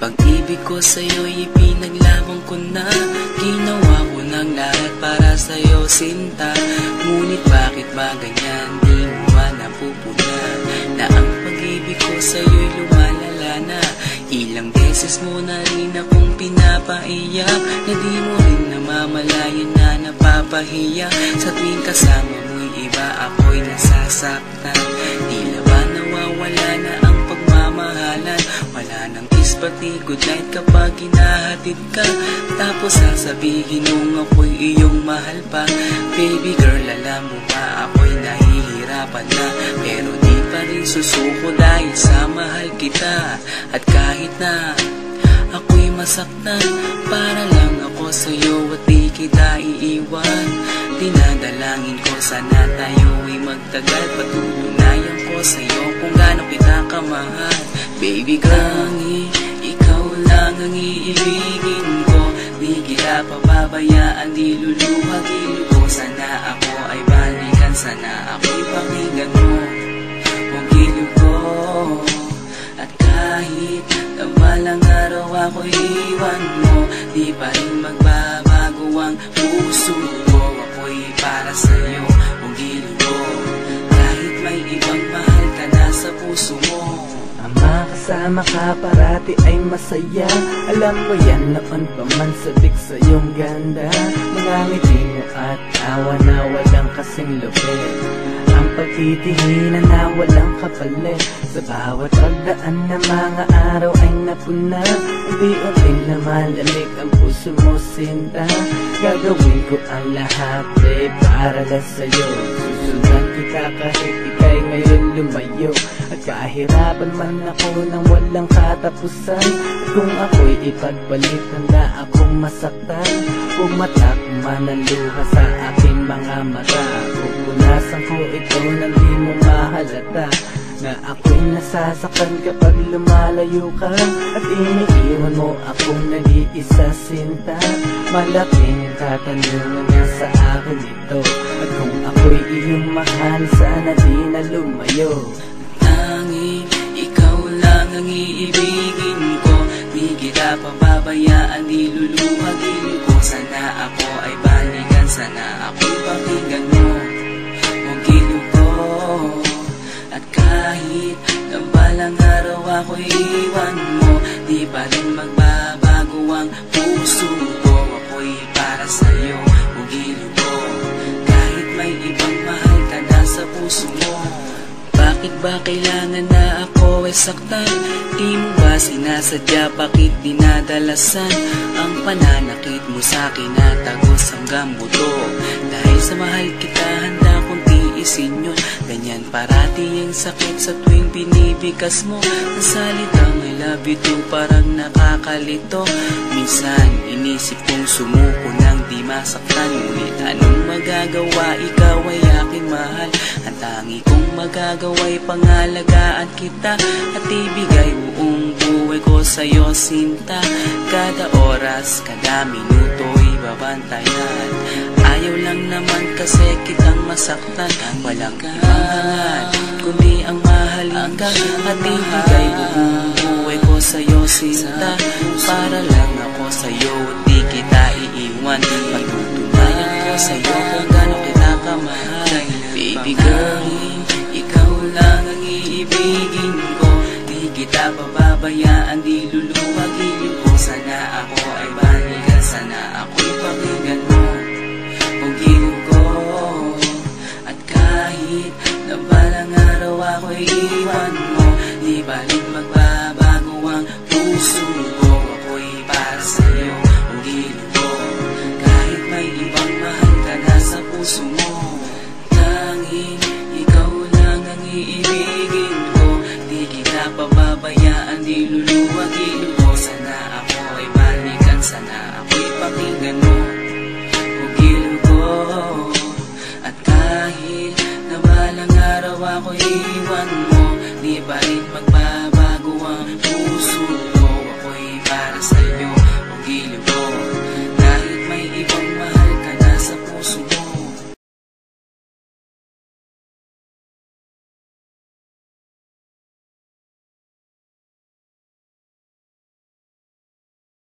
Pag-ibig ko sa'yo'y ipinaglaban ko na. Ginawa ko ng lahat para sa'yo, sinta. Ngunit bakit ba ganyan, di mo ba napupuna na ang pag-ibig ko sa'yo'y lumalala na? Ilang beses mo na rin akong pinapaiyak, na di mo rin namamalayan na napapahiya. Sa tuwing kasama mo'y iba, ako'y nasasaktan. Tila ba nawawala na ang pagmamahalan? Wala nang kiss pati goodnight kapag hinahatid ka. Tapos sasabihin mong ako'y iyong mahal pa. Baby girl, alam mo ba ako'y nahihirapan na, pero di pa rin susuko dahil sa mahal kita. At kahit na ako'y masaktan, para lang ako sa'yo at di kita iiwan. Dinadalangin ko sana tayo'y magtagal, patutunayan ko sa'yo kung gaano kita kamahal. Baby girl, ikaw lang ang iibigin ko. Di kita pababayaan, di luluhagin ko. Sana ako ay balikan, sana ako'y pakinggan mo ang giliw ko. At kahit na balang araw ako'y iwan mo, di pa rin magbabago ang puso ko. Ako'y para sa'yo, ang giliw ko. Kahit may ibang mahal ka na sa puso mo. Ang makasama ka parati ay masaya. Alam mo yan, noon pa man sabik sa iyong ganda. Mga ngiti mo at tawa na walang kasing lupit. Ang pagtitihinan na walang kapalit. Sa bawat pagdaan na mga araw ay napuna. Unti-unting lumalamig ang puso mo, sinta. Gagawin ko ang lahat para lang sa'yo. Susundan kita kahit ika'y ngayon lumayo. At kahirapan man ako nang walang katapusan. At kung ako'y ipagpalit, handa akong masaktan. Pumatak man ang luha sa aking mga mata. Pupunasan ko ito nang di mo mahalata, na ako'y nasasaktan kapag lumalayo ka. At iniiwan mo akong nag-iisa, sinta. Malaking katanungan nga sa akin ito. At kung ako'y iyong mahal, sana di na lumayo. Tanging ikaw lang ang iibigin ko. Di kita pababayaan, di luluhagin ko. Sana ako ay balikan, sana ako'y pakinggan mo ang giliw ko. At kahit na balang araw ako'y iwan mo, di pa rin magbabago ang puso ko. Ako'y para sa'yo, ang giliw ko. Kahit may ibang mahal ka na sa puso mo. Bakit ba kailangan na ako ay saktan? Di mo ba sinasadya, bakit dinadalasan ang pananakit mo sa'kin na tagos hanggang buto? Dahil sa mahal kita, handa kong tiisin yun. Ganyan parati ang sakit sa tuwing binibigas mo. Ang salitang I love you too parang nakakalito. Minsan inisip kong sumuko nang di masaktan. Ngunit anong magagawa, ikaw ay aking mahal. Ang tangi kong magagawa'y pangalagaan kita at ibigay buong buhay ko sa'yo, sinta. Kada oras, kada minuto'y babantayan. Ayaw lang naman kasi kitang masaktan. Walang hangad, kundi ang mahalin ka. At ibigay buong buhay ko sa'yo, sinta. Para lang ako sa'yo at di kita iiwan. Patutunayan ko sa'yo kung gaano kita kamahal. Baby girl, ikaw lang ang iibigin ko. Di kita pababayaan, di luluhagin ko. Sana ako ay balikan, sana ako'y pakinggan mo ang giliw ko. At kahit na balang araw ako'y iwan mo, di pa rin magbabago ang puso ko. Ako'y para sa'yo, ang giliw ko. Kahit may ibang mahal ka na sa puso mo. Ikaw lang ang iibigin ko. Di kita pababayaan, di luluhagin ko. Sana ako ay balikan, sana ako'y pakinggan mo ang giliw ko. At kahit na balang araw ako'y iwan mo, di pa rin magbabago